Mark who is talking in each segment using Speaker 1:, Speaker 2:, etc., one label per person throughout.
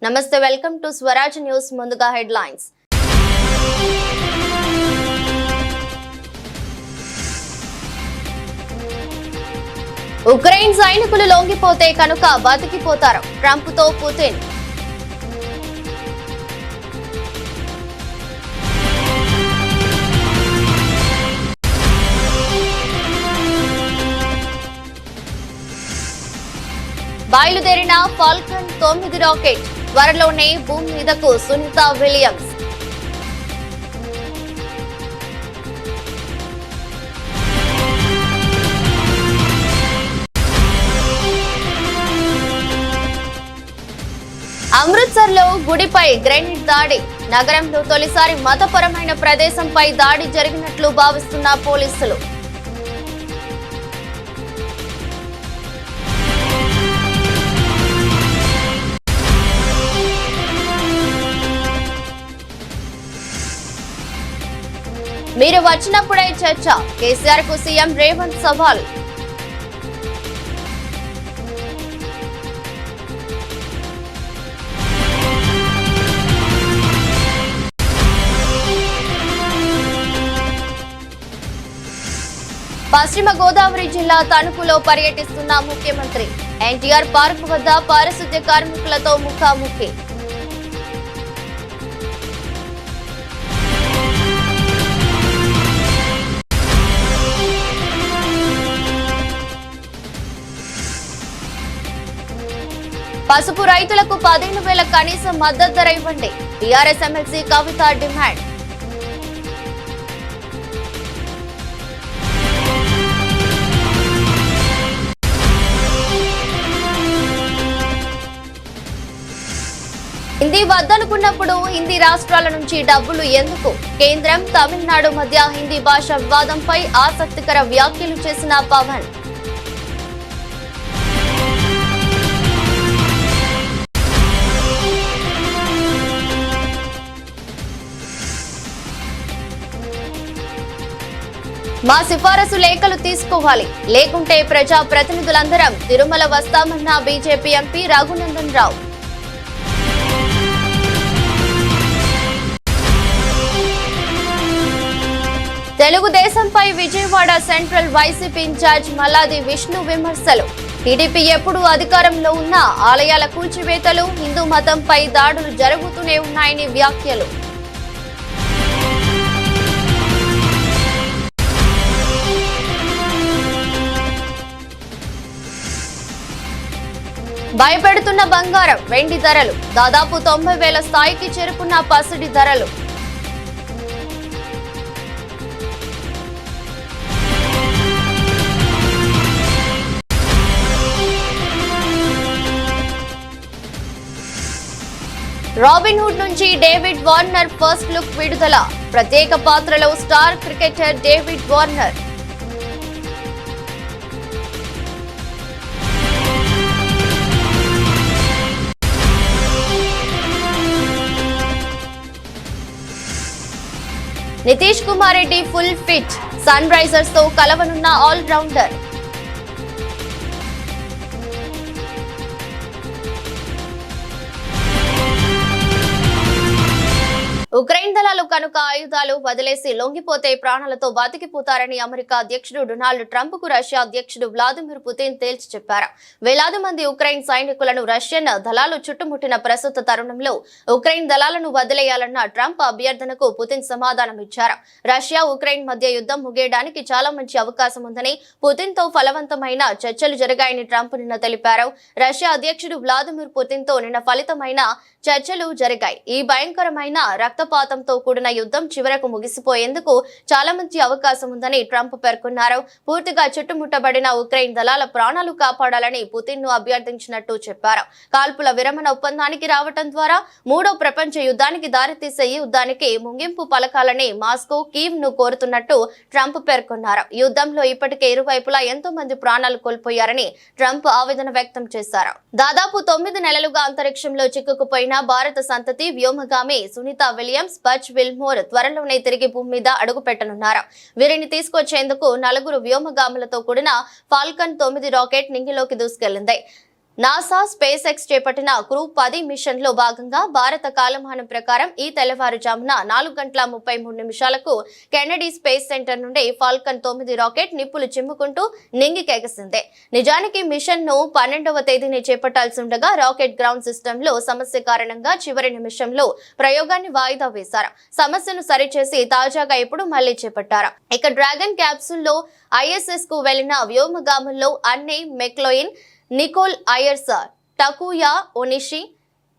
Speaker 1: నమస్తే, welcome to Swaraj news. ముందుగా headlines. Ukraine సైనికులు లొంగిపోతే కనుక బతికిపోతారు, ట్రంప్తో పుతిన్. బయలుదేరిన ఫాల్కన్ 9 రాకెట్ త్వరలోనే భూమి మీదకు. సునీత విలియమ్స్. అమృత్సర్ లో గుడిపై గ్రెనేడ్ దాడి. నగరంలో తొలిసారి మతపరమైన ప్రదేశంపై దాడి జరిగినట్లు భావిస్తున్న పోలీసులు. మీరు వచ్చినప్పుడే చర్చ. కేసీఆర్ కు సీఎం రేవంత్ సవాల్. పశ్చిమ గోదావరి జిల్లా తణుకులో పర్యటిస్తున్న ముఖ్యమంత్రి. ఎన్టీఆర్ పార్క్ వద్ద పారిశుద్ధ్య కార్మికులతో ముఖాముఖి. పసుపు రైతులకు 15,000 కనీస మద్దతు ధర ఇవ్వండి. టీఆర్ఎస్ ఎమ్మెల్సీ కవిత డిమాండ్. హిందీ వద్దనుకున్నప్పుడు హిందీ రాష్ట్రాల నుంచి డబ్బులు ఎందుకు? కేంద్రం తమిళనాడు మధ్య హిందీ భాష వివాదంపై ఆసక్తికర వ్యాఖ్యలు చేసిన పవన్. మా సిఫారసు లేఖలు తీసుకోవాలి, లేకుంటే ప్రజా ప్రతినిధులందరం తిరుమల వస్తామన్న బీజేపీ ఎంపీ రఘునందన్ రావు. తెలుగుదేశంపై Vijayawada central YCP incharge Malladi Vishnu విమర్శలు. టీడీపీ ఎప్పుడు అధికారంలో ఉన్నా ఆలయాల కూల్చివేతలు, హిందూ మతంపై దాడులు జరుగుతూనే ఉన్నాయని వ్యాఖ్యలు. భయపెడుతున్న బంగారం, వెండి ధరలు. దాదాపు 90,000 స్థాయికి చేరుకున్న పసిడి ధరలు. రాబిన్ హుడ్ నుంచి డేవిడ్ వార్నర్ ఫస్ట్ లుక్ విడుదల. ప్రత్యేక పాత్రలో star cricketer David Warner. Nitish Kumar Reddy full fit. Sunrisers తో కలవనున్న ఆల్ రౌండర్. ఉక్రెయిన్ దళాలు కనుక ఆయుధాలు వదిలేసి లొంగిపోతే ప్రాణాలతో బతికిపోతారని అమెరికా అధ్యక్షుడు డొనాల్డ్ ట్రంప్ కు రష్యా అధ్యక్షుడు వ్లాదిమిర్ పుతిన్ తేల్చి చెప్పారు. వేలాది మంది ఉక్రెయిన్ సైనికులను రష్యన్ దళాలు చుట్టుముట్టిన ప్రస్తుత తరుణంలో ఉక్రెయిన్ దళాలను వదిలేయాలన్న ట్రంప్ అభ్యర్థనకు పుతిన్ సమాధానం ఇచ్చారు. రష్యా ఉక్రెయిన్ మధ్య యుద్ధం ముగియడానికి చాలా మంచి అవకాశం ఉందని, పుతిన్ తో ఫలవంతమైన చర్చలు జరిగాయని ట్రంప్ నిన్న తెలిపారు. రష్యా అధ్యక్షుడు వ్లాదిమిర్ పుతిన్ తో నిన్న ఫలితమైన చర్చలు జరిగాయి. ఈ భయంకరమైన రక్తపాతంతో కూడిన యుద్ధం చివరకు ముగిసిపోయేందుకు చాలా మంచి అవకాశం ఉందని ట్రంప్ పేర్కొన్నారు. పూర్తిగా చుట్టుముట్టబడిన ఉక్రెయిన్ దళాల ప్రాణాలు కాపాడాలని పుతిన్ ను అభ్యర్థించినట్టు చెప్పారు. కాల్పుల విరమణ ఒప్పందానికి రావటం ద్వారా మూడో ప్రపంచ యుద్ధానికి దారితీసే ఈ యుద్ధానికి ముగింపు పలకాలని మాస్కో, కీవ్ ను కోరుతున్నట్టు ట్రంప్ పేర్కొన్నారు. యుద్ధంలో ఇప్పటికే ఇరువైపులా ఎంతో మంది ప్రాణాలు కోల్పోయారని ట్రంప్ ఆవేదన వ్యక్తం చేశారు. దాదాపు 9 నెలలుగా అంతరిక్షంలో చిక్కుకుపోయిన భారత సంతతి వ్యోమగామి సునీత విలియమ్స్, బచ్ విల్మోర్ త్వరలోనే తిరిగి భూమి మీద అడుగు పెట్టనున్నారు. వీరిని తీసుకొచ్చేందుకు 4 వ్యోమగాములతో కూడిన ఫాల్కన్ 9 రాకెట్ నింగిలోకి దూసుకెళ్లింది. నాసా స్పేస్ ఎక్స్ చేపట్టిన క్రూ 10 మిషన్ లో భాగంగా భారత కాలమానం ప్రకారం ఈ తెల్లవారుజామున 4:33 కెనడీ స్పేస్ సెంటర్ నుండి ఫాల్కన్ 9 రాకెట్ నిప్పులు చిమ్ముకుంటూ నింగికెగసింది. నిజానికి మిషన్ ను 12వ తేదీని చేపట్టాల్సి ఉండగా రాకెట్ గ్రౌండ్ సిస్టమ్ లో సమస్య కారణంగా చివరి నిమిషంలో ప్రయోగాన్ని వాయిదా వేశారు. సమస్యను సరిచేసి తాజాగా ఇప్పుడు మళ్లీ చేపట్టారు. ఇక డ్రాగన్ క్యాప్సూల్ లో ISS కు వెళ్లిన వ్యోమగాముల్లో Anne McClain, Nicole Ayers, Takuya Onishi,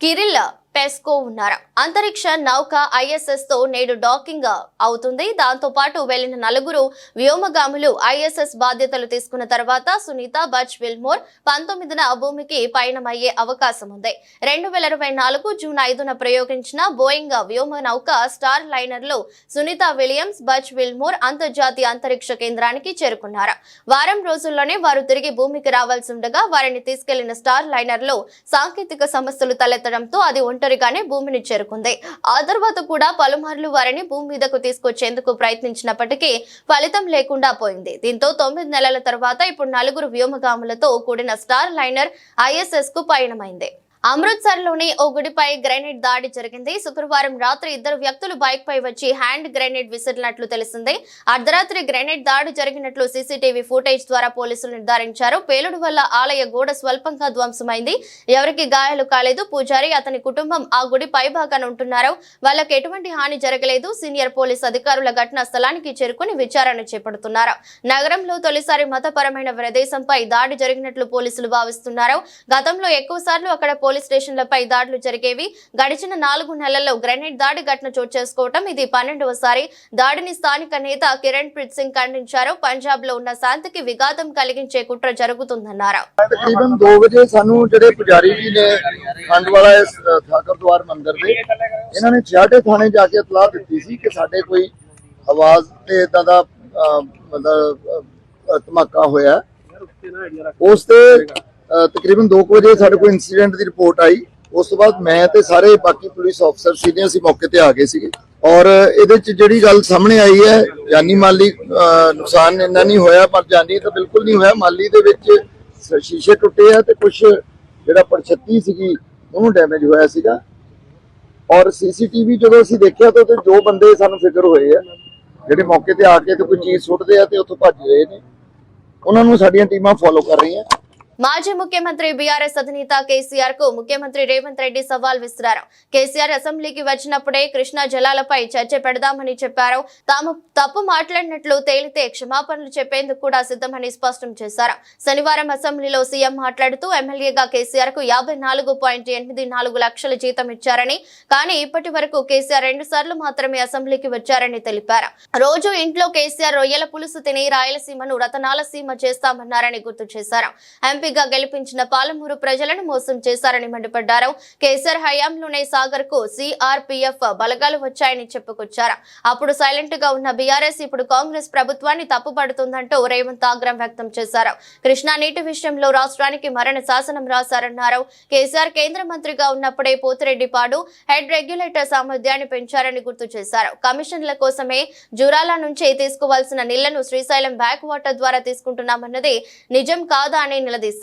Speaker 1: Kirill Peskov ఉన్నారు. అంతరిక్ష నౌక ISS తో నేడు డాకింగ్ అవుతుంది. దాంతో పాటు వెళ్లిన 4 వ్యోమగాములు ISS బాధ్యతలు తీసుకున్న తర్వాత సునీత బచ్ విల్మోర్ 19న భూమికి పయనమయ్యే అవకాశం ఉంది. 2024 జూన్ 5న ప్రయోగించిన బోయింగ్ వ్యోమ నౌక స్టార్ లైనర్ లో సునీత విలియమ్స్, బచ్ విల్మోర్ అంతర్జాతీయ అంతరిక్ష కేంద్రానికి చేరుకున్నారు. వారం రోజుల్లోనే వారు తిరిగి భూమికి రావాల్సి ఉండగా వారిని తీసుకెళ్లిన స్టార్ లైనర్ లో సాంకేతిక సమస్యలు తలెత్తడంతో అది ఒంటరిగానే భూమిని చేరుకుంది. ఆ తర్వాత కూడా పలుమార్లు వారిని భూమి మీదకు తీసుకొచ్చేందుకు ప్రయత్నించినప్పటికీ ఫలితం లేకుండా పోయింది. దీంతో 9 నెలల తర్వాత ఇప్పుడు 4 వ్యోమగాములతో కూడిన స్టార్ లైనర్ ISS కు పయనమైంది. అమృత్సర్ లోని ఓ గుడిపై గ్రెనేడ్ దాడి జరిగింది. శుక్రవారం రాత్రి 2 వ్యక్తులు బైక్ పై వచ్చి హ్యాండ్ గ్రెనేడ్ విసిరినట్లు తెలిసింది. అర్ధరాత్రి గ్రెనేడ్ దాడి జరిగినట్లు CCTV ఫుటేజ్ ద్వారా పోలీసులు నిర్ధారించారు. పేలుడు వల్ల ఆలయ గోడ స్వల్పంగా ధ్వంసమైంది. ఎవరికి గాయాలు కాలేదు. పూజారి, అతని కుటుంబం ఆ గుడి పై భాగాన ఉంటున్నారు. వాళ్ళకి ఎటువంటి హాని జరగలేదు. సీనియర్ పోలీస్ అధికారుల ఘటనా స్థలానికి చేరుకుని విచారణ చేపడుతున్నారు. నగరంలో తొలిసారి మతపరమైన ప్రదేశంపై దాడి జరిగినట్లు పోలీసులు భావిస్తున్నారు. గతంలో ఎక్కువ సార్లు అక్కడ పోలీస్ స్టేషన్లపై దాడులు జరిగేవి. గడిచిన 4 నెలల్లో గ్రెనేడ్ దాడి ఘటన చోటు చేసుకోవటం ఇది 12వసారి. దాడిని స్థానిక నేత కిరణ్ ప్రీత్ సింగ్ ఖండించారు. పంజాబ్ లో ఉన్న శాంతికి విఘాతం కలిగించే కుట్ర జరుగుతుందన్నారు.
Speaker 2: तकरीबन 2 बजे सानू ਜਿਹੜੇ ਪੁਜਾਰੀ ਜੀ ਨੇ ਖੰਡ ਵਾਲਾ ਇਸ ਠਾਕਰਦੁਆਰ ਮੰਦਿਰ ਦੇ ਇਹਨਾਂ ਨੇ ਛਿਆਟੇ ਥਾਣੇ ਜਾ ਕੇ ਇਤਲਾਹ ਦਿੱਤੀ ਸੀ ਕਿ ਸਾਡੇ ਕੋਈ ਆਵਾਜ਼ ਤੇ ਇਦਾਂ ਦਾ ਮਤਲਬ ਧਮਾਕਾ ਹੋਇਆ। ਉਸ ਤੇ ਤਕਰੀਬਨ 2 ਵਜੇ ਸਾਡੇ ਕੋਲ ਇਨਸੀਡੈਂਟ ਦੀ ਰਿਪੋਰਟ ਆਈ। ਉਸ ਤੋਂ ਬਾਅਦ ਮੈਂ ਤੇ ਸਾਰੇ ਬਾਕੀ ਪੁਲਿਸ ਅਫਸਰ ਸੀਨੀਅਰ ਅਸੀਂ ਮੌਕੇ ਤੇ ਆ ਗਏ ਸੀਗੇ ਔਰ ਇਹਦੇ ਚ ਜਿਹੜੀ ਗੱਲ ਸਾਹਮਣੇ ਆਈ ਹੈ ਜਾਨੀ ਮਾਲੀ ਨੁਕਸਾਨ ਇੰਨਾ ਨਹੀਂ ਹੋਇਆ, ਪਰ ਜਾਨੀ ਤਾਂ ਬਿਲਕੁਲ ਨਹੀਂ ਹੋਇਆ। ਮਾਲੀ ਦੇ ਵਿੱਚ शीशे टुटे है तो कुछ ਜਿਹੜਾ ਪਰਛੱਤੀ ਸੀਗੀ ਉਹਨੂੰ ਡੈਮੇਜ ਹੋਇਆ ਸੀਗਾ ਔਰ CCTV ਜਦੋਂ ਅਸੀਂ ਦੇਖਿਆ ਤਾਂ ਉਹਦੇ 2 ਬੰਦੇ ਸਾਨੂੰ ਫਿਕਰ ਹੋਏ ਆ ਜਿਹੜੇ ਮੌਕੇ ਤੇ ਆ ਕੇ ਤੇ ਕੋਈ ਚੀਜ਼ ਸੁੱਟਦੇ ਆ ਤੇ ਉੱਥੋਂ ਭੱਜ ਰਹੇ ਨੇ। ਉਹਨਾਂ ਨੂੰ ਸਾਡੀਆਂ ਟੀਮਾਂ ਫਾਲੋ ਕਰ ਰਹੀਆਂ।
Speaker 1: మాజీ ముఖ్యమంత్రి బీఆర్ఎస్ అధినేత కేసీఆర్ కు ముఖ్యమంత్రి రేవంత్ రెడ్డి సవాల్ విసిరారు. కేసీఆర్ అసెంబ్లీకి వచ్చినప్పుడే కృష్ణా జలాలపై చర్చ పెడదామని చెప్పారు. తాము తప్పు మాట్లాడినట్లు తేలితే క్షమాపణలు చెప్పేందుకు కూడా సిద్ధమని స్పష్టం చేశారు. శనివారం అసెంబ్లీలో సీఎం మాట్లాడుతూ ఎమ్మెల్యేగా కేసీఆర్ కు 54.84 లక్షల జీతం ఇచ్చారని, కానీ ఇప్పటి వరకు కేసీఆర్ 2 సార్లు మాత్రమే అసెంబ్లీకి వచ్చారని తెలిపారు. రోజు ఇంట్లో కేసీఆర్ రొయ్యల పులుసు తిని రాయలసీమను రతనాల సీమ చేస్తామన్నారని గుర్తు చేశారు. ఎంపీగా గెలిపించిన పాలమూరు ప్రజలను మోసం చేశారని మండిపడ్డారు. కేసీఆర్ హయాంలోనే సాగర్ కు CRPF బలగాలు వచ్చాయని చెప్పుకొచ్చారు. అప్పుడు సైలెంట్ గా ఉన్న బీఆర్ఎస్ ఇప్పుడు కాంగ్రెస్ ప్రభుత్వాన్ని తప్పుపడుతుందంటూ రేవంత్ ఆగ్రహం వ్యక్తం చేశారు. కృష్ణా నీటి విషయంలో రాష్ట్రానికి మరణ శాసనం రాశారన్నారు. కేసీఆర్ కేంద్ర మంత్రిగా ఉన్నప్పుడే పోతిరెడ్డిపాడు హెడ్ రెగ్యులేటర్ సామర్థ్యాన్ని పెంచారని గుర్తు చేశారు. కమిషన్ల కోసమే జూరాల నుంచి తీసుకోవాల్సిన నీళ్లను శ్రీశైలం బ్యాక్ వాటర్ ద్వారా తీసుకుంటున్నామన్నది నిజం కాదా అని నిలదీశారు.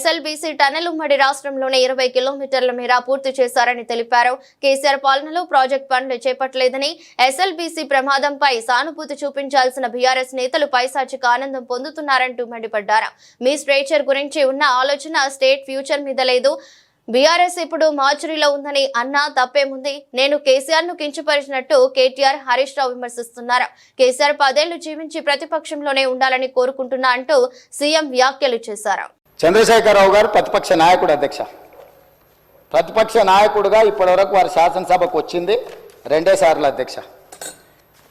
Speaker 1: SLBC టనెల్ ఉమ్మడి రాష్ట్రంలోనే 20 కిలోమీటర్ల మేర పూర్తి చేశారని తెలిపారు. కేసీఆర్ పాలనలో ప్రాజెక్ట్ పనులు చేపట్టలేదని, SLBC ప్రమాదంపై సానుభూతి చూపించాల్సిన బీఆర్ఎస్ నేతలు పైశాచిక ఆనందం పొందుతున్నారంటూ మండిపడ్డారు. మీ స్ట్రేచర్ గురించి ఉన్న ఆలోచన స్టేట్ ఫ్యూచర్ మీద లేదు. బీఆర్ఎస్ ఇప్పుడు మార్చురీలో ఉందని అన్నా తప్పేముంది? నేను కేసీఆర్ ను కించపరిచినట్టు కేటీఆర్, హరీష్ రావు విమర్శిస్తున్నారు. కేసీఆర్ 10 ఏళ్లు జీవించి ప్రతిపక్షంలోనే ఉండాలని కోరుకుంటున్నా అంటూ సీఎం వ్యాఖ్యలు చేశారు.
Speaker 3: చంద్రశేఖరరావు గారు ప్రతిపక్ష నాయకుడు, అధ్యక్ష ప్రతిపక్ష నాయకుడుగా ఇప్పటివరకు వారి శాసనసభకు వచ్చింది 2 సార్లు అధ్యక్ష.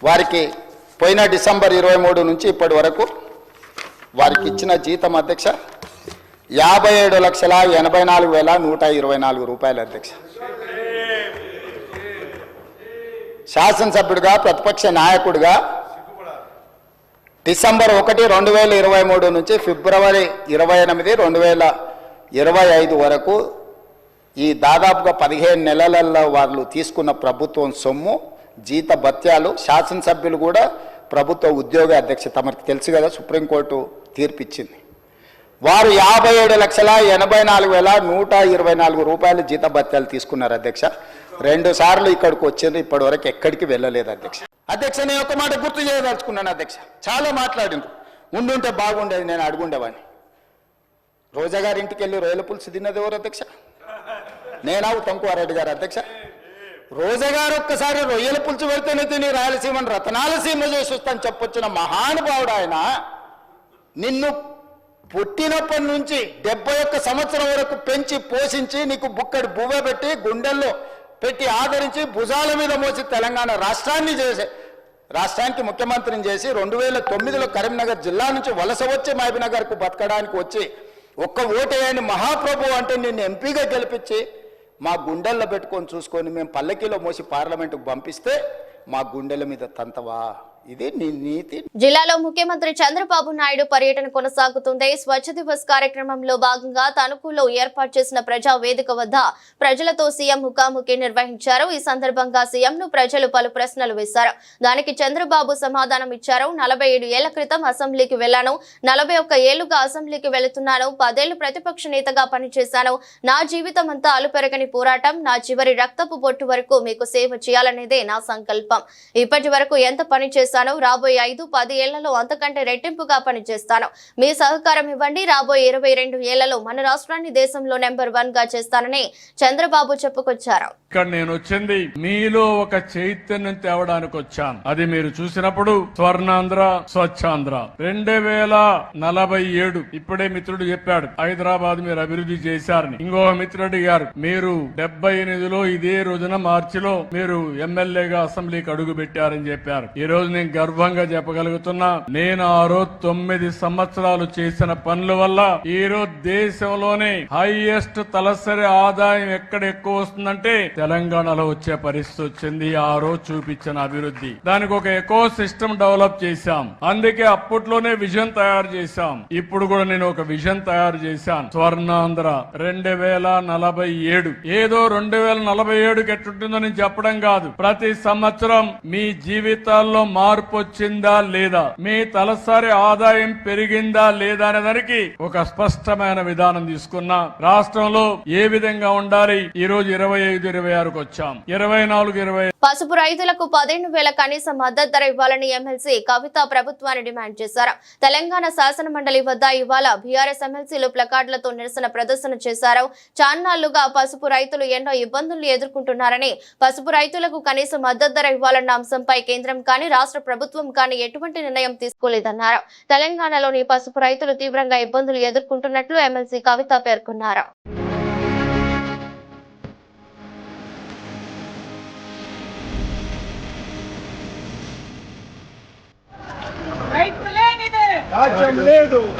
Speaker 3: వారికి పోయిన డిసెంబర్ 23 నుంచి ఇప్పటి వరకు వారికి ఇచ్చిన జీతం అధ్యక్ష 57,84,124 రూపాయలు అధ్యక్ష. శాసనసభ్యుడిగా ప్రతిపక్ష నాయకుడిగా డిసెంబర్ 1, 2023 నుంచి ఫిబ్రవరి 28, 2025 వరకు ఈ దాదాపుగా 15 నెలలలో వాళ్ళు తీసుకున్న ప్రభుత్వం సొమ్ము, జీత భత్యాలు, శాసనసభ్యులు కూడా ప్రభుత్వ ఉద్యోగ అధ్యక్ష. తమకు తెలుసు కదా, సుప్రీంకోర్టు తీర్పిచ్చింది. వారు 57,84,124 రూపాయలు జీతభత్యాలు తీసుకున్నారు అధ్యక్ష. 2 సార్లు ఇక్కడికి వచ్చింది, ఇప్పటి వరకు ఎక్కడికి వెళ్ళలేదు అధ్యక్ష. అధ్యక్ష, నేను ఒక మాట గుర్తు చేయదలుచుకున్నాను అధ్యక్ష. చాలా మాట్లాడిండ్రు, ఉండుంటే బాగుండేది, నేను అడుగుండేవాడిని. రోజా గారి ఇంటికి వెళ్ళి రొయ్యల పులుసు తిన్నది ఎవరు అధ్యక్ష? నేనా ఉత్తమ్కుమారెడ్డి గారు అధ్యక్ష? రోజా గారు ఒక్కసారి రొయ్యల పులుసు పెడితేనే తిని రాయలసీమను రతనాలసీమ చేసి వస్తాను చెప్పొచ్చిన మహానుభావుడు ఆయన. నిన్ను పుట్టినప్పటి నుంచి 71 సంవత్సరం వరకు పెంచి పోషించి నీకు బుక్కడి బువ్వ పెట్టి గుండెల్లో పెట్టి ఆదరించి భుజాల మీద మోసి తెలంగాణ రాష్ట్రానికి ముఖ్యమంత్రిని చేసి 2009లో కరీంనగర్ జిల్లా నుంచి వలస వచ్చి మహబూబ్నగర్కు బతకడానికి వచ్చి ఒక్క ఓటేయని మహాప్రభు అంటే నిన్ను ఎంపీగా గెలిపించి మా గుండెల్లో పెట్టుకొని చూసుకొని మేము పల్లకీలో మోసి పార్లమెంటుకు పంపిస్తే మా గుండెల మీద తంతవా? ఇది నీ నీతి.
Speaker 1: జిల్లాలో ముఖ్యమంత్రి చంద్రబాబు నాయుడు పర్యటన కొనసాగుతుంది. స్వచ్ఛ దివస్ కార్యక్రమంలో భాగంగా తణుకులో ఏర్పాటు చేసిన ప్రజా వేదిక వద్ద ప్రజలతో సీఎం ముఖాముఖి నిర్వహించారు. ఈ సందర్భంగా సీఎంను ప్రజలు పలు ప్రశ్నలు వేశారు. దానికి చంద్రబాబు సమాధానం ఇచ్చారు. 47 ఏళ్ల క్రితం అసెంబ్లీకి వెళ్లాను, 41 ఏళ్లుగా అసెంబ్లీకి వెళుతున్నాను, 10 ఏళ్లు ప్రతిపక్ష నేతగా పనిచేశాను. నా జీవితం అంతా అలుపెరగని పోరాటం, నా చివరి రక్తపు బొట్టు వరకు మీకు సేవ చేయాలనేదే నా సంకల్పం. ఇప్పటి వరకు ఎంత పని చేశాను, రాబోయే 5-10 ఏళ్లలో అంతకంటే రెట్టింపుగా పనిచేస్తాను. మీ సహకారం ఇవ్వండి. రాబోయే 22 ఏళ్లలో మన రాష్ట్రాన్ని దేశంలో నెంబర్ 1 గా చేస్తానని చంద్రబాబు చెప్పుకొచ్చారు.
Speaker 4: ఇక్కడ నేను వచ్చింది మీలో ఒక చైతన్యం తేవడానికి వచ్చాను. అది మీరు చూసినప్పుడు స్వర్ణాంధ్ర, స్వచ్ఛాంధ్ర 2047 ఇప్పుడే మిత్రుడు చెప్పాడు హైదరాబాద్ మీరు అభివృద్ధి చేశారని. ఇంకొక మిత్రుడు గారు మీరు 78లో ఇదే రోజున మార్చిలో మీరు ఎమ్మెల్యేగా అసెంబ్లీకి అడుగు పెట్టారని చెప్పారు. ఈ రోజు నేను గర్వంగా చెప్పగలుగుతున్నా, నేను ఆ రోజు 9 సంవత్సరాలు చేసిన పనుల వల్ల ఈ రోజు దేశంలోనే హైయెస్ట్ తలసరి ఆదాయం ఎక్కడ ఎక్కువ వస్తుందంటే తెలంగాణలో వచ్చే పరిస్థితి వచ్చింది. ఆ రోజు చూపించిన అభివృద్ధి, దానికి ఒక ఎకో సిస్టమ్ డెవలప్ చేశాం. అందుకే అప్పట్లోనే విజన్ తయారు చేశాం. ఇప్పుడు కూడా నేను ఒక విజన్ తయారు చేశాను, స్వర్ణాంధ్ర 2047. ఏదో 2047కి ఎట్టుంటుందో నేను చెప్పడం కాదు. ప్రతి సంవత్సరం మీ జీవితాల్లో మార్పు వచ్చిందా లేదా, మీ తలసరి ఆదాయం పెరిగిందా లేదా అనే దానికి ఒక స్పష్టమైన విధానం తీసుకున్నా. రాష్ట్రంలో ఏ విధంగా ఉండాలి, ఈ రోజు 25-26కు వచ్చాం, 24-25.
Speaker 1: పసుపు రైతులకు 15,000 కనీస మద్దతు ధర ఇవ్వాలని ఎమ్మెల్సీ కవిత ప్రభుత్వాన్ని డిమాండ్ చేశారు. తెలంగాణ శాసన మండలి వద్ద ఇవాళ బీఆర్ఎస్ ఎమ్మెల్సీలు ప్లకార్డులతో నిరసన ప్రదర్శన చేశారు. చాన్నాళ్లుగా పసుపు రైతులు ఎన్నో ఇబ్బందులు ఎదుర్కొంటున్నారని, పసుపు రైతులకు కనీస మద్దతు ధర ఇవ్వాలన్న అంశంపై కేంద్రం కానీ రాష్ట్ర ప్రభుత్వం కానీ ఎటువంటి నిర్ణయం తీసుకోలేదన్నారు. తెలంగాణలోని పసుపు రైతులు తీవ్రంగా ఇబ్బందులు ఎదుర్కొంటున్నట్లు ఎమ్మెల్సీ కవిత పేర్కొన్నారు.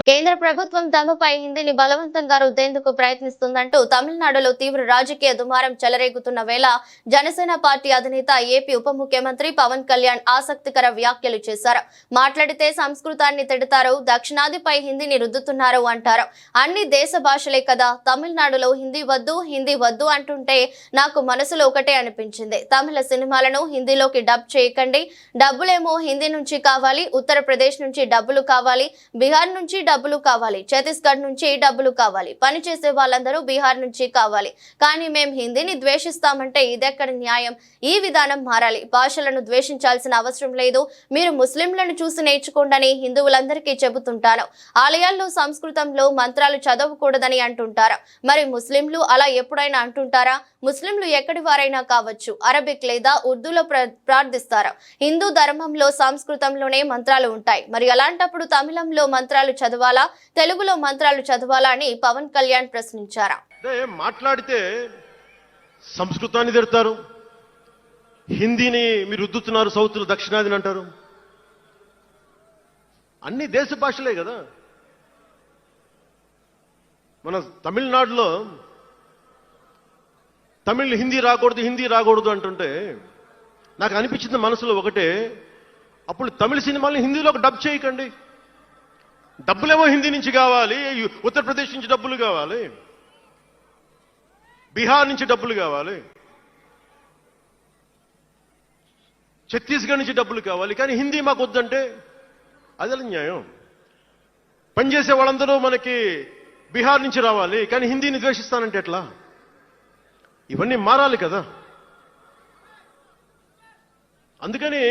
Speaker 1: కేంద్ర ప్రభుత్వం తమపై హిందీని బలవంతంగా రుద్దేందుకు ప్రయత్నిస్తుందంటూ తమిళనాడులో తీవ్ర రాజకీయ దుమారం చెలరేగుతున్న వేళ జనసేన పార్టీ అధినేత ఏపీ ఉప ముఖ్యమంత్రి పవన్ కళ్యాణ్ ఆసక్తికర వ్యాఖ్యలు చేశారు. మాట్లాడితే సంస్కృతాన్ని తిడతారు, దక్షిణాదిపై హిందీని రుద్దుతున్నారు అంటారు. అన్ని దేశ భాషలే కదా, తమిళనాడులో హిందీ వద్దు అంటుంటే నాకు మనసులో ఒకటే అనిపించింది. తమిళ సినిమాలను హిందీలోకి డబ్ చేయకండి, డబ్బులేమో హిందీ నుంచి కావాలి, ఉత్తరప్రదేశ్ నుంచి డబ్బులు కావాలి, బీహార్ నుంచి డబ్బులు కావాలి, ఛత్తీస్గఢ్ నుంచి డబ్బులు కావాలి, పనిచేసే వాళ్ళందరూ బీహార్ నుంచి కావాలి. కానీ మేం హిందీని ద్వేషిస్తామంటే ఇదెక్కడ న్యాయం? ఈ విధానం మారాలి. భాషలను ద్వేషించాల్సిన అవసరం లేదు. మీరు ముస్లింలను చూసి నేర్చుకోండి హిందువులందరికీ చెబుతుంటాను. ఆలయాల్లో సంస్కృతంలో మంత్రాలు చదవకూడదని అంటుంటారు. మరి ముస్లింలు అలా ఎప్పుడైనా అంటుంటారా? ముస్లింలు ఎక్కడి వారైనా కావచ్చు, అరబిక్ లేదా ఉర్దూలో ప్రార్థిస్తారు. హిందూ ధర్మంలో సంస్కృతంలోనే మంత్రాలు ఉంటాయి. మరి అలాంటప్పుడు తమిళంలో మంత్రాలు చదవాలా, తెలుగులో మంత్రాలు చదవాలా అని పవన్ కళ్యాణ్ ప్రశ్నించారు.
Speaker 5: మాట్లాడితే సంస్కృతాన్ని తిడతారు, హిందీని మీరు రుద్దుతున్నారు, సౌత్ దక్షిణాదిని అంటారు. అన్ని దేశ భాషలే కదా. మన తమిళనాడులో తమిళ్ హిందీ రాకూడదు అంటుంటే నాకు అనిపించింది మనసులో ఒకటే, అప్పుడు తమిళ సినిమాల్ని హిందీలోకి డబ్ చేయకండి. డబ్బులేమో హిందీ నుంచి కావాలి, ఉత్తరప్రదేశ్ నుంచి డబ్బులు కావాలి, బీహార్ నుంచి డబ్బులు కావాలి, ఛత్తీస్గఢ్ నుంచి డబ్బులు కావాలి, కానీ హిందీ మాకు వద్దంటే అది న్యాయం. పనిచేసే వాళ్ళందరూ మనకి బీహార్ నుంచి రావాలి, కానీ హిందీని ద్వేషిస్తానంటే ఎట్లా? ఇవన్నీ మారాలి కదా. అందుకని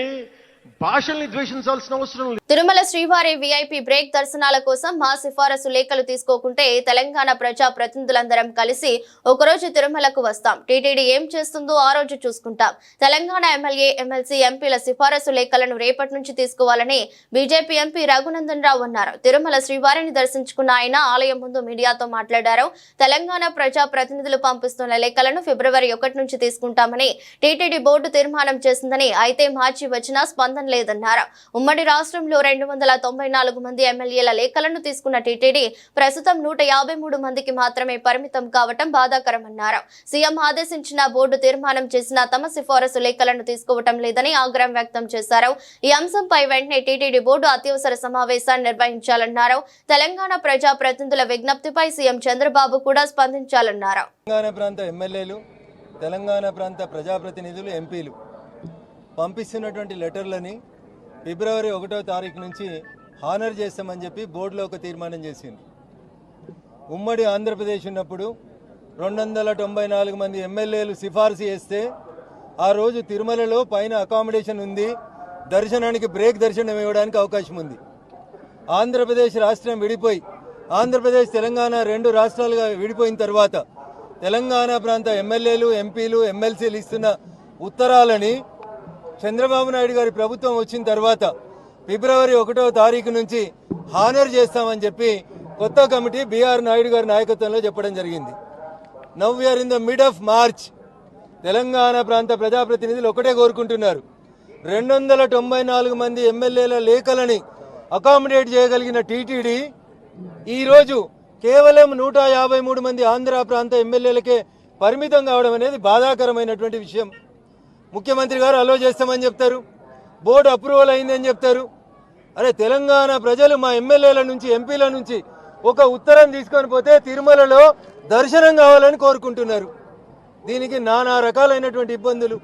Speaker 5: భాషల్ని ద్వేషించాల్సిన అవసరం లేదు.
Speaker 1: తిరుమల శ్రీవారి వీఐపీ బ్రేక్ దర్శనాల కోసం మా సిఫారసు లేఖలు తీసుకోకుంటే తెలంగాణ ప్రజా ప్రతినిధులందరం కలిసి ఒకరోజు తిరుమలకు వస్తాం. టీటీడీ ఏం చేస్తుందో ఆ రోజు చూసుకుంటాం. తెలంగాణ ఎమ్మెల్యే, ఎమ్మెల్సీ, ఎంపీల సిఫారసు లేఖలను రేపటి నుంచి తీసుకోవాలని బీజేపీ ఎంపీ రఘునందన్ రావు అన్నారు. తిరుమల శ్రీవారిని దర్శించుకున్న ఆయన ఆలయం ముందు మీడియాతో మాట్లాడారు. తెలంగాణ ప్రజా ప్రతినిధులు పంపిస్తున్న లేఖలను ఫిబ్రవరి 1 నుంచి తీసుకుంటామని టీటీడీ బోర్డు తీర్మానం చేసిందని, అయితే మార్చి వచ్చినా స్పందన లేదన్నారు. ఉమ్మడి రాష్ట్రంలో 294 మంది ఎమ్మెల్యేల లేఖలను తీసుకున్న టీటీడీ ప్రస్తుతం 153 మందికి మాత్రమే పరిమితం కావటం బాధాకరమన్నారు. సీఎం ఆదేశించిన బోర్డు తీర్మానం చేసిన తమ సిఫారసు లేఖలను తీసుకోవటం లేదని ఆగ్రహం వ్యక్తం చేశారు. ఈ అంశంపై వెంటనే టీటీడీ బోర్డు అత్యవసర సమావేశాన్ని నిర్వహించాలన్నారు. తెలంగాణ ప్రజా ప్రతినిధుల విజ్ఞప్తిపై సీఎం చంద్రబాబు కూడా స్పందించాలన్నారు.
Speaker 6: తెలంగాణ ప్రాంత ఎమ్మెల్యేలు, తెలంగాణ ప్రాంత ప్రజాప్రతినిధులు, ఎంపీలు పంపిస్తున్నటువంటి లెటర్లని ఫిబ్రవరి 1వ తారీఖు నుంచి హానర్ చేస్తామని చెప్పి బోర్డులో ఒక తీర్మానం చేసింది. ఉమ్మడి ఆంధ్రప్రదేశ్ ఉన్నప్పుడు 294 మంది ఎమ్మెల్యేలు సిఫార్సు చేస్తే ఆ రోజు తిరుమలలో పైన అకామిడేషన్ ఉంది, దర్శనానికి బ్రేక్ దర్శనం ఇవ్వడానికి అవకాశం ఉంది. ఆంధ్రప్రదేశ్ రాష్ట్రం విడిపోయి ఆంధ్రప్రదేశ్ తెలంగాణ 2 రాష్ట్రాలుగా విడిపోయిన తర్వాత తెలంగాణ ప్రాంత ఎమ్మెల్యేలు, ఎంపీలు, ఎమ్మెల్సీలు ఇస్తున్న ఉత్తరాలని చంద్రబాబు నాయుడు గారి ప్రభుత్వం వచ్చిన తర్వాత ఫిబ్రవరి 1వ తారీఖు నుంచి హానర్ చేస్తామని చెప్పి కొత్త కమిటీ బీఆర్ నాయుడు గారి నాయకత్వంలో చెప్పడం జరిగింది. Now we are in the mid of March. Telangana ప్రాంత ప్రజాప్రతినిధులు ఒకటే కోరుకుంటున్నారు, 294 మంది ఎమ్మెల్యేల లేఖలని అకామిడేట్ చేయగలిగిన టీటీడీ ఈరోజు కేవలం 153 మంది ఆంధ్ర ప్రాంత ఎమ్మెల్యేలకే పరిమితం కావడం అనేది బాధాకరమైనటువంటి విషయం. ముఖ్యమంత్రి గారు అలో చేస్తామని చెప్తారు, బోర్డు అప్రూవల్ అయిందని చెప్తారు. అరే తెలంగాణ ప్రజలు మా ఎమ్మెల్యేల నుంచి, ఎంపీల నుంచి ఒక ఉత్తరం తీసుకొని పోతే తిరుమలలో దర్శనం కావాలని కోరుకుంటున్నారు. దీనికి నానా రకాలైనటువంటి ఇబ్బందులు.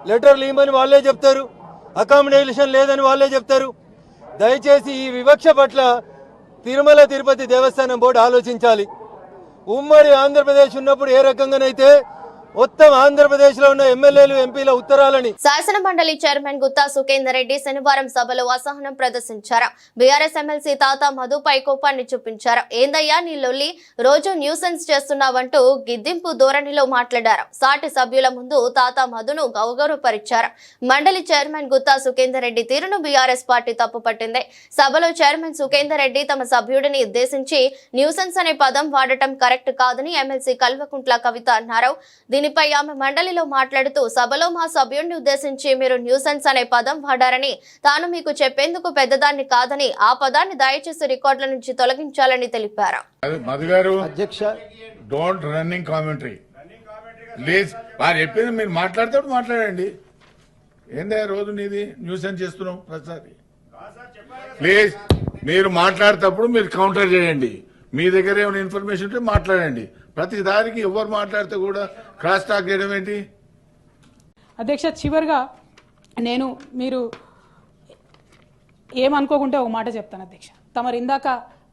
Speaker 6: లెటర్లు ఇవ్వమని వాళ్ళే చెప్తారు, అకామిడేషన్ లేదని వాళ్ళే చెప్తారు. దయచేసి ఈ వివక్ష పట్ల తిరుమల తిరుపతి దేవస్థానం బోర్డు ఆలోచించాలి. ఉమ్మడి ఆంధ్రప్రదేశ్ ఉన్నప్పుడు ఏ రకంగానైతే మొత్తం ఆంధ్రప్రదేశ్ లో ఉన్న ఎమ్మెల్యేలు, ఎంపీల ఉత్తరాలని.
Speaker 1: శాసన మండలి చైర్మన్ గుత్తా సుఖేందర్ రెడ్డి శనివారం సభలో అసహనం ప్రదర్శించారు. బీఆర్ఎస్ ఎమ్మెల్సీ తాతా మధుపై కోపాన్ని చూపించారు. ఏందయ్యా నీ లొల్లి, రోజు న్యూసెన్స్ చేస్తున్నావంటూ గిద్దింపు ధోరణిలో మాట్లాడారు. సాటి సభ్యుల ముందు తాతా మధును గౌరవపరిచారు. మండలి చైర్మన్ గుత్తా సుఖేందర్ రెడ్డి తీరును బీఆర్ఎస్ పార్టీ తప్పుపట్టింది. సభలో చైర్మన్ సుఖేందర్ రెడ్డి తమ సభ్యుడిని ఉద్దేశించి న్యూసెన్స్ అనే పదం వాడటం కరెక్ట్ కాదని ఎమ్మెల్సీ కల్వకుంట్ల కవిత అన్నారు. దీనిపై ఆమె మండలిలో మాట్లాడుతూ సభలో మా సభ్యుడిని ఉద్దేశించి మీరు న్యూసెన్స్ అనే పదం వాడారని, తాను మీకు చెప్పేందుకు పెద్దదాన్ని కాదని, ఆ పదాన్ని దయచేసి రికార్డుల నుంచి తొలగించాలని తెలిపారు.
Speaker 7: అధ్యక్ష, డోంట్ రన్నింగ్ కామెంటరీ ప్లీజ్. వారు చెప్పింది మీరు మాట్లాడతాడు మాట్లాడండి. ఏందా రోజు నీది న్యూసెన్స్ చేస్తున్నావు ప్రతిసారి. ప్లీజ్ మీరు మాట్లాడేటప్పుడు మీరు కౌంటర్ చేయండి. మీ దగ్గర ఏమైనా ఇన్ఫర్మేషన్ ఉంటే మాట్లాడండి. ప్రతి దానికి ఎవరు మాట్లాడితే కూడా క్రాస్ టాక్ చేయడం ఏంటి?
Speaker 8: అధ్యక్ష, చివరిగా మీరు ఏమనుకోకుంటే ఒక మాట చెప్తాను అధ్యక్ష. తమరు ఇందాక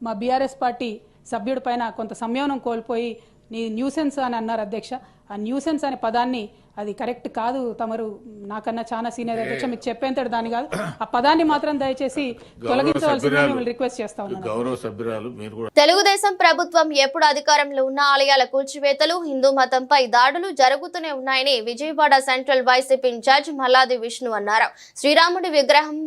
Speaker 8: మా బీఆర్ఎస్ పార్టీ సభ్యుడి పైన కొంత సంయమనం కోల్పోయి నీ న్యూసెన్స్ అని అన్నారు అధ్యక్ష. ఆ న్యూసెన్స్ అనే పదాన్ని అది కరెక్ట్ కాదు. తమరు నాకన్నా చాలా సీనియర్ అధ్యక్ష, మీకు చెప్పేంతటి దాని కాదు. ఆ పదాన్ని మాత్రం దయచేసి తొలగించవలసిందని రిక్వెస్ట్ చేస్తా ఉన్నాను.
Speaker 1: తెలుగుదేశం ప్రభుత్వం ఎప్పుడు అధికారంలో ఉన్న ఆలయాల కూల్చివేతలు, హిందూ మతంపై దాడులు జరుగుతూనే ఉన్నాయని Vijayawada central YCP incharge Malladi Vishnu అన్నారు. శ్రీరాముడి విగ్రహం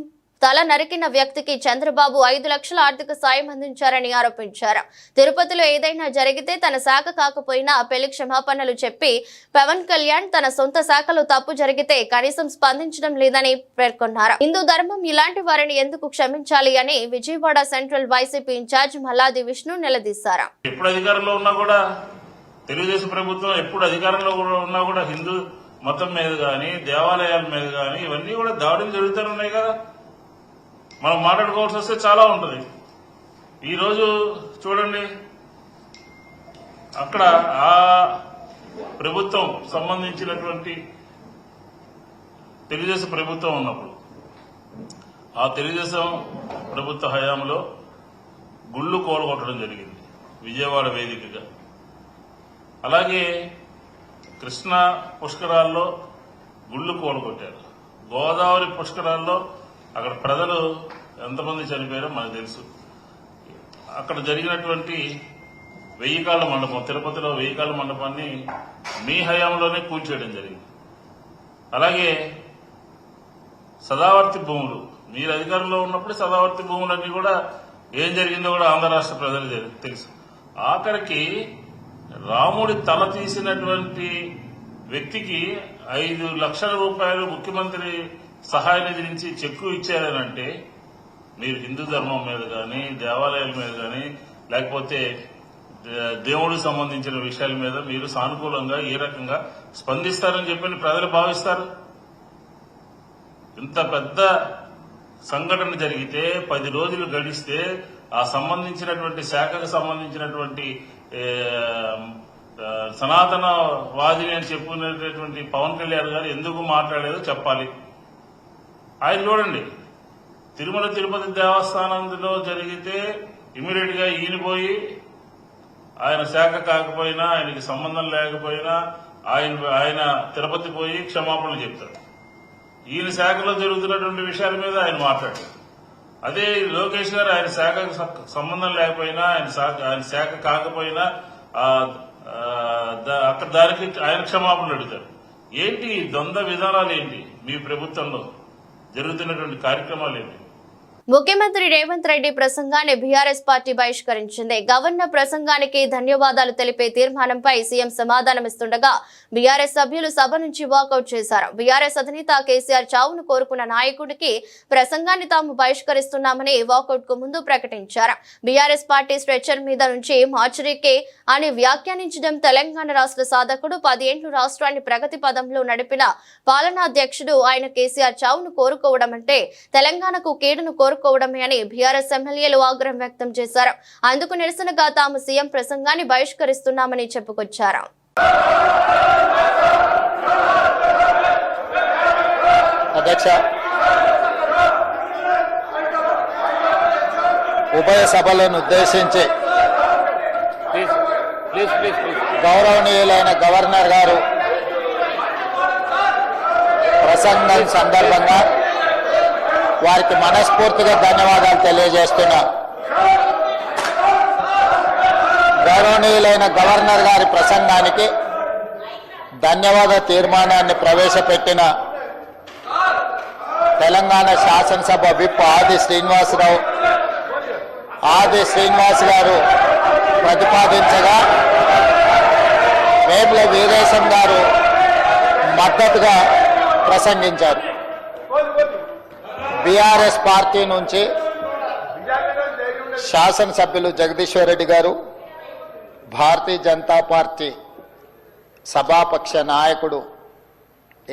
Speaker 1: తల నరికిన వ్యక్తికి చంద్రబాబు 5 లక్షల ఆర్థిక సాయం అందించారని ఆరోపించారు. తిరుపతిలో ఏదైనా జరిగితే తన శాఖ కాకపోయినా పెళ్లి క్షమాపణలు చెప్పి పవన్ కళ్యాణ్ తన సొంత శాఖలో తప్పు జరిగితే కనీసం స్పందించడం లేదని పేర్కొన్నారు. హిందూ ధర్మం ఇలాంటి వారిని ఎందుకు క్షమించాలి అని Vijayawada central YCP incharge Malladi Vishnu నిలదీశారు.
Speaker 9: ఎప్పుడు అధికారంలో ఉన్నా కూడా తెలుగుదేశం ప్రభుత్వం ఎప్పుడు అధికారంలో ఉన్నా కూడా హిందూ మతం మీద కానీ, దేవాలయాల మీద కానీ ఇవన్నీ కూడా దాడులు జరుగుతూనే ఉన్నాయి కదా. మనం మాట్లాడుకోవాల్సి వస్తే చాలా ఉంటుంది. ఈరోజు చూడండి, అక్కడ ఆ ప్రభుత్వం సంబంధించినటువంటి తెలుగుదేశం ప్రభుత్వం ఉన్నప్పుడు, ఆ తెలుగుదేశం ప్రభుత్వ హయాంలో గుళ్ళు కోలగొట్టడం జరిగింది విజయవాడ వేదికగా. అలాగే కృష్ణా పుష్కరాల్లో గుళ్ళు కోలగొట్టారు. గోదావరి పుష్కరాల్లో అక్కడ ప్రజలు ఎంతమంది చనిపోయారో మనకు తెలుసు. అక్కడ జరిగినటువంటి 1000 కాళ్ళ మండపం, తిరుపతిలో 1000 కాళ్ళ మండపాన్ని మీ హయాంలోనే కూల్చేయడం జరిగింది. అలాగే సదావర్తి భూములు, మీరు అధికారంలో ఉన్నప్పుడు సదావర్తి భూములన్నీ కూడా ఏం జరిగిందో కూడా ఆంధ్ర రాష్ట్ర ప్రజలు తెలుసు. ఆఖరికి రాముడి తల తీసినటువంటి వ్యక్తికి 5 లక్షల రూపాయలు ముఖ్యమంత్రి సహాయ నిధి నుంచి చెక్కు ఇచ్చారనంటే మీరు హిందూ ధర్మం మీద కానీ, దేవాలయాల మీద కానీ, లేకపోతే దేవుడికి సంబంధించిన విషయాల మీద మీరు సానుకూలంగా ఏ రకంగా స్పందిస్తారని చెప్పి ప్రజలు భావిస్తారు? ఇంత పెద్ద సంఘటన జరిగితే 10 రోజులు గడిస్తే ఆ సంబంధించినటువంటి శాఖకు సంబంధించినటువంటి సనాతనవాదిని అని చెప్పుకునేటటువంటి పవన్ కళ్యాణ్ గారు ఎందుకు మాట్లాడేదో చెప్పాలి. ఆయన చూడండి, తిరుమల తిరుపతి దేవస్థానంలో జరిగితే ఇమీడియట్ గా ఈయన పోయి ఆయన శాఖ కాకపోయినా, ఆయనకి సంబంధం లేకపోయినా ఆయన తిరుపతి పోయి క్షమాపణలు చెప్తారు. ఈయన శాఖలో జరుగుతున్నటువంటి విషయాల మీద ఆయన మాట్లాడారు. అదే లోకేష్ గారు ఆయన శాఖకు సంబంధం లేకపోయినా, ఆయన శాఖ కాకపోయినా అక్కడ దానికి ఆయన క్షమాపణలు అడుగుతారు. ఏంటి ద్వంద్వ విధానాలు? ఏంటి మీ ప్రభుత్వంలో జరుగుతున్నటువంటి కార్యక్రమాలు ఏంటి?
Speaker 1: ముఖ్యమంత్రి రేవంత్ రెడ్డి ప్రసంగాన్ని బీఆర్ఎస్ పార్టీ బహిష్కరించింది. గవర్నర్ ప్రసంగానికి ధన్యవాదాలు తెలిపే తీర్మానంపై సీఎం సమాధానమిస్తుండగా బీఆర్ఎస్ సభ్యులు సభ నుంచి వాకౌట్ చేశారు. బీఆర్ఎస్ అధినేత కేసీఆర్ చావును కోరుకున్న నాయకుడికి ప్రసంగాన్ని తాము బహిష్కరిస్తున్నామని వాకౌట్ కు ముందు ప్రకటించారు. బీఆర్ఎస్ పార్టీ స్ట్రెచర్ మీద నుంచి మార్చురీకే అని వ్యాఖ్యానించడం తెలంగాణ రాష్ట్ర సాధకుడు, 10 ఏళ్లు రాష్ట్రాన్ని ప్రగతి పదంలో నడిపిన పాలనాధ్యక్షుడు ఆయన కేసీఆర్ చావును కోరుకోవడం అంటే తెలంగాణకు కీడును కోరుకోవడమే అని బీఆర్ఎస్ ఎమ్మెల్యేలు ఆగ్రహం వ్యక్తం చేశారు. అందుకు నిరసనగా తాము సీఎం ప్రసంగాన్ని బహిష్కరిస్తున్నామని చెప్పుకొచ్చారు.
Speaker 3: అధ్యక్ష, ఉభయ సభలను ఉద్దేశించి గౌరవనీయులైన గవర్నర్ గారు ప్రసంగం సందర్భంగా వారికి మనస్ఫూర్తిగా ధన్యవాదాలు తెలియజేస్తున్నా. గౌరవనీయులైన గవర్నర్ గారి ప్రసంగానికి ధన్యవాద తీర్మానాన్ని ప్రవేశపెట్టిన తెలంగాణ శాసనసభ విప్ ఆది శ్రీనివాస్ గారు ప్రతిపాదించగా వేముల వీరేశం గారు మద్దతుగా ప్రసంగించారు. బీఆర్ఎస్ పార్టీ నుంచి శాసనసభ్యులు జగదీశ్వర్ రెడ్డి గారు, భారతీయ జనతా పార్టీ సభాపక్ష నాయకుడు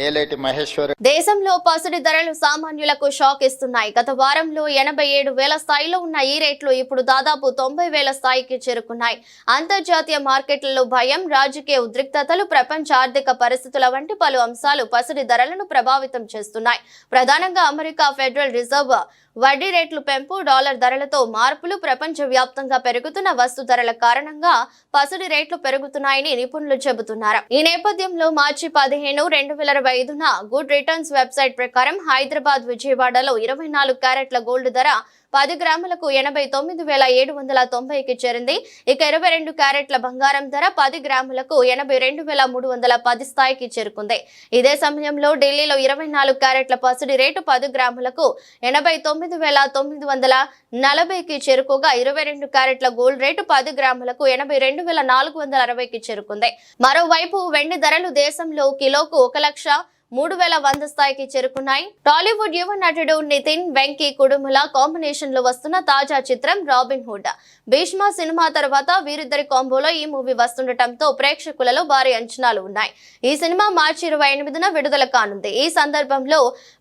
Speaker 3: ఏలేటి మహేశ్వర్.
Speaker 1: దేశంలో పసిడి ధరలు సామాన్యులకు షాక్ ఇస్తున్నాయి. గత వారంలో 87,000 స్థాయిలో ఉన్న ఈ రేట్లు ఇప్పుడు దాదాపు 90,000 స్థాయికి చేరుకున్నాయి. అంతర్జాతీయ మార్కెట్లలో భయం, రాజకీయ ఉద్రిక్తతలు, ప్రపంచ ఆర్థిక పరిస్థితుల వంటి పలు అంశాలు పసిడి ధరలను ప్రభావితం చేస్తున్నాయి. ప్రధానంగా అమెరికా ఫెడరల్ రిజర్వ్ వడ్డీ రేట్లు పెంపు, డాలర్ ధరలతో మార్పులు, ప్రపంచ వ్యాప్తంగా పెరుగుతున్న వస్తు ధరల కారణంగా పసిడి రేట్లు పెరుగుతున్నాయని నిపుణులు చెబుతున్నారు. ఈ నేపథ్యంలో మార్చి 15, 2025న గుడ్ రిటర్న్స్ వెబ్సైట్ ప్రకారం హైదరాబాద్, విజయవాడలో 24 క్యారెట్ల గోల్డ్ ధర 10 గ్రాములకు 89,790కి చేరింది. ఇక 22 క్యారెట్ల బంగారం ధర 10 గ్రాములకు 82,310 స్థాయికి చేరుకుంది. ఇదే సమయంలో ఢిల్లీలో 24 క్యారెట్ల పసిడి రేటు 10 గ్రాములకు 89,940కి చేరుకోగా 22 క్యారెట్ల గోల్డ్ రేటు 10 గ్రాములకు 82,460కి చేరుకుంది. మరోవైపు వెండి ధరలు దేశంలో కిలోకు 1,03,100 స్థాయికి చేరుకున్నాయి. టాలీవుడ్ యువ నటుడు నితిన్ వెంకీ కుడుముల కాంబినేషన్ లో వస్తున్న తాజా చిత్రం రాబిన్ హుడ్. భీష్మ సినిమా తర్వాత వీరిద్దరి కాంబోలో ఈ మూవీ వస్తుండటంతో ప్రేక్షకులలో భారీ అంచనాలు ఉన్నాయి. ఈ సినిమా మార్చి 28న విడుదల కానుంది. ఈ సందర్భంలో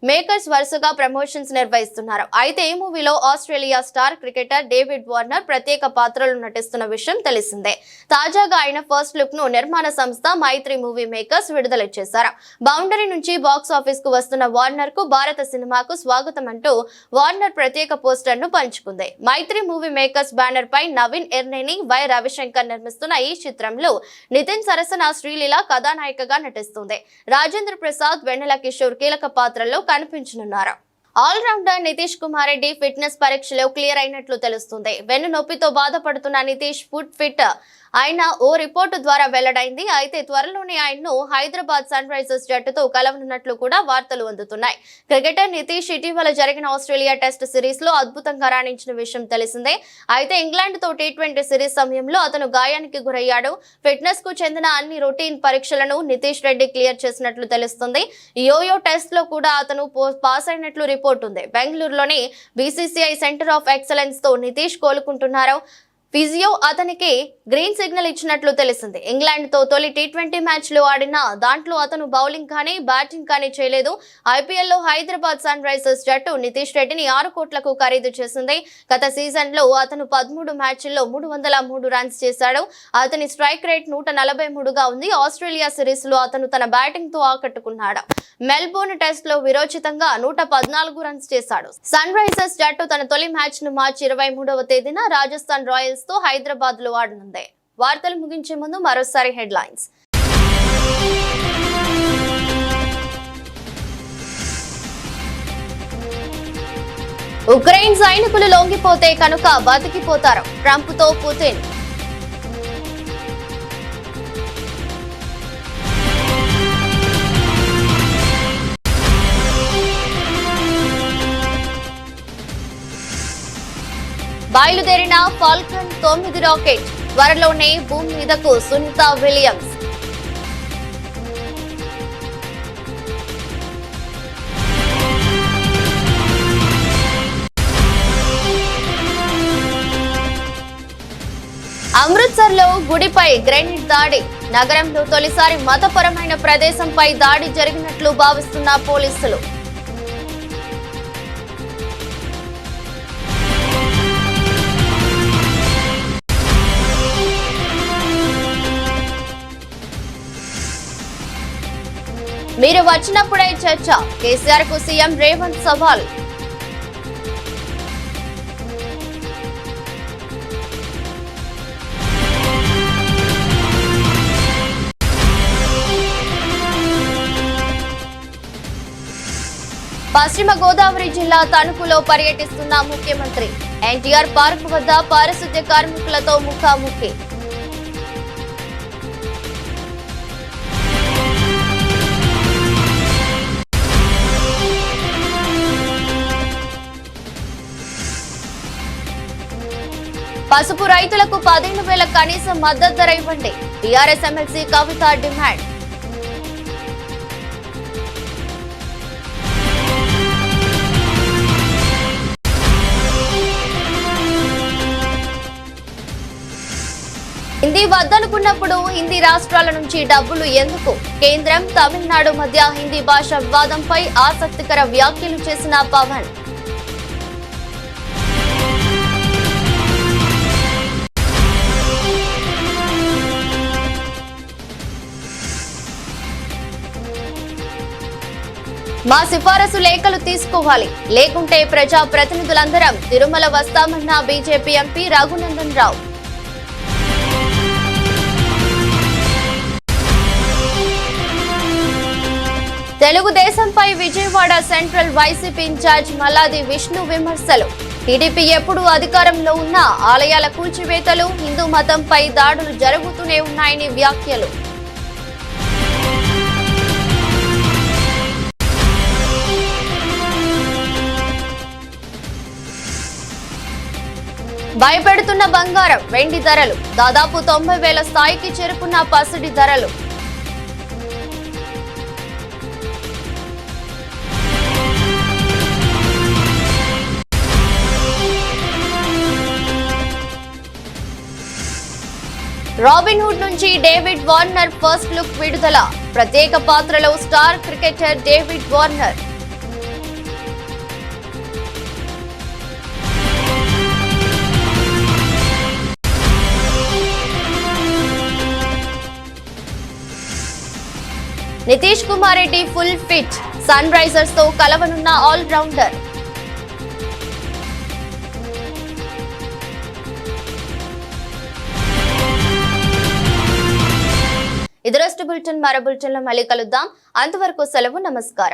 Speaker 1: మేకర్స్ వరుసగా ప్రమోషన్స్ నిర్వహిస్తున్నారు. అయితే ఈ మూవీలో Australia star cricketer David Warner ప్రత్యేక పాత్రలో నటిస్తున్న విషయం తెలిసిందే. తాజాగా ఆయన ఫస్ట్ లుక్ ను నిర్మాణ సంస్థ మైత్రి మూవీ మేకర్స్ విడుదల చేశారు. బౌండరీ నుంచి నుంచి బాక్స్ ఆఫీస్ కు వస్తున్న వార్నర్ కు భారత సినిమాకు స్వాగతం అంటూ వార్నర్ ప్రత్యేక పోస్టర్ ను పంచుకుంది. మైత్రి మూవీ మేకర్స్ బ్యానర్ పై నవీన్ ఎర్నేని, వై రవిశంకర్ నిర్మిస్తున్న ఈ చిత్రంలో నితిన్ సరసన శ్రీలీల కథానాయికగా నటిస్తుంది. రాజేంద్ర ప్రసాద్, వెన్నెల కిషోర్ కీలక పాత్రల్లో కనిపించనున్నారు. ఆల్రౌండర్ నితీష్ కుమార్ రెడ్డి ఫిట్నెస్ పరీక్షలో క్లియర్ అయినట్లు తెలుస్తుంది. వెన్ను నొప్పితో బాధపడుతున్న నితీష్ ఫిట్ ఆయన ఓ రిపోర్టు ద్వారా వెల్లడైంది. అయితే త్వరలోనే ఆయన్ను హైదరాబాద్ సన్ రైజర్స్ జట్టుతో కలవనున్నట్లు కూడా వార్తలు అందుతున్నాయి. క్రికెటర్ నితీష్ ఇటీవల జరిగిన ఆస్ట్రేలియా టెస్ట్ సిరీస్ లో అద్భుతంగా రాణించిన విషయం తెలిసిందే. అయితే ఇంగ్లాండ్ తో T20 సిరీస్ సమయంలో అతను గాయానికి గురయ్యాడు. ఫిట్నెస్ కు చెందిన అన్ని రొటీన్ పరీక్షలను నితీష్ రెడ్డి క్లియర్ చేసినట్లు తెలుస్తుంది. యోయో టెస్ట్ లో కూడా అతను పాస్ అయినట్లు రిపోర్ట్ ఉంది. బెంగళూరులోని BCCI సెంటర్ ఆఫ్ ఎక్సలెన్స్ తో నితీష్ కోలుకుంటున్నారు. ఫిజియో అతనికి గ్రీన్ సిగ్నల్ ఇచ్చినట్లు తెలిసింది. ఇంగ్లాండ్ తో తొలి T20 మ్యాచ్ లో ఆడిన దాంట్లో అతను బౌలింగ్ కానీ బ్యాటింగ్ కానీ చేయలేదు. IPL లో హైదరాబాద్ సన్ రైజర్స్ జట్టు నితీష్ రెడ్డిని 6 కోట్లకు ఖరీదు చేసింది. గత సీజన్ లో అతను 13 మ్యాచ్ల్లో 303 రన్స్ చేశాడు. అతని స్ట్రైక్ రేట్ 143గా ఉంది. ఆస్ట్రేలియా సిరీస్ లో అతను తన బ్యాటింగ్ తో ఆకట్టుకున్నాడు. మెల్బోర్న్ టెస్ట్ లో విరోచితంగా 114 రన్స్ చేశాడు. సన్ రైజర్స్ జట్టు తన తొలి మ్యాచ్ ను మార్చి 23వ తేదీన రాజస్థాన్ రాయల్స్ తో హైదరాబాద్ లో ఆడనుంది. వార్తలు ముగించే ముందు మరోసారి హెడ్లైన్స్. ఉక్రెయిన్ సైనికులు లొంగిపోతే కనుక బతికిపోతారు. ట్రంప్ తో పుతిన్. బయలుదేరిన ఫాల్కన్ 9 రాకెట్ త్వరలోనే భూమి మీదకు సునీత విలియమ్స్. అమృత్సర్ లో గుడిపై గ్రెనేడ్ దాడి. నగరంలో తొలిసారి మతపరమైన ప్రదేశంపై దాడి జరిగినట్లు భావిస్తున్న పోలీసులు. మీరు వచ్చినప్పుడే చర్చ. కేసీఆర్ కు సీఎం రేవంత్ సవాల్. పశ్చిమ గోదావరి జిల్లా తణుకులో పర్యటిస్తున్న ముఖ్యమంత్రి. ఎన్టీఆర్ పార్క్ వద్ద పారిశుద్ధ్య కార్మికులతో ముఖాముఖి. పసుపు రైతులకు 15,000 కనీస మద్దతు ధర ఇవ్వండి. టీఆర్ఎస్ ఎమ్మెల్సీ కవిత డిమాండ్. హిందీ వద్దనుకున్నప్పుడు హిందీ రాష్ట్రాల నుంచి డబ్బులు ఎందుకు? కేంద్రం తమిళనాడు మధ్య హిందీ భాష వివాదంపై ఆసక్తికర వ్యాఖ్యలు చేసిన పవన్. మా సిఫారసు లేఖలు తీసుకోవాలి, లేకుంటే ప్రజా ప్రతినిధులందరం తిరుమల వస్తామన్న బీజేపీ ఎంపీ రఘునందన్ రావు. తెలుగుదేశంపై Vijayawada central YCP incharge Malladi Vishnu విమర్శలు. టీడీపీ ఎప్పుడు అధికారంలో ఉన్నా ఆలయాల కూల్చివేతలు, హిందూ మతంపై దాడులు జరుగుతూనే ఉన్నాయని వ్యాఖ్యలు. భయపెడుతున్న బంగారం, వెండి ధరలు. దాదాపు 90,000 స్థాయికి చేరుకున్న పసిడి ధరలు. రాబిన్హుడ్ నుంచి డేవిడ్ వార్నర్ ఫస్ట్ లుక్ విడుదల. ప్రత్యేక పాత్రలో star cricketer David Warner. Nitish Kumar Reddy full fit, Sunrisers తో కలవనున్న ఆల్ రౌండర్. ఇది రెస్ట్ బులెటిన్. మరో బులెటిన్లో మళ్ళీ కలుద్దాం. అంతవరకు సెలవు. నమస్కారం.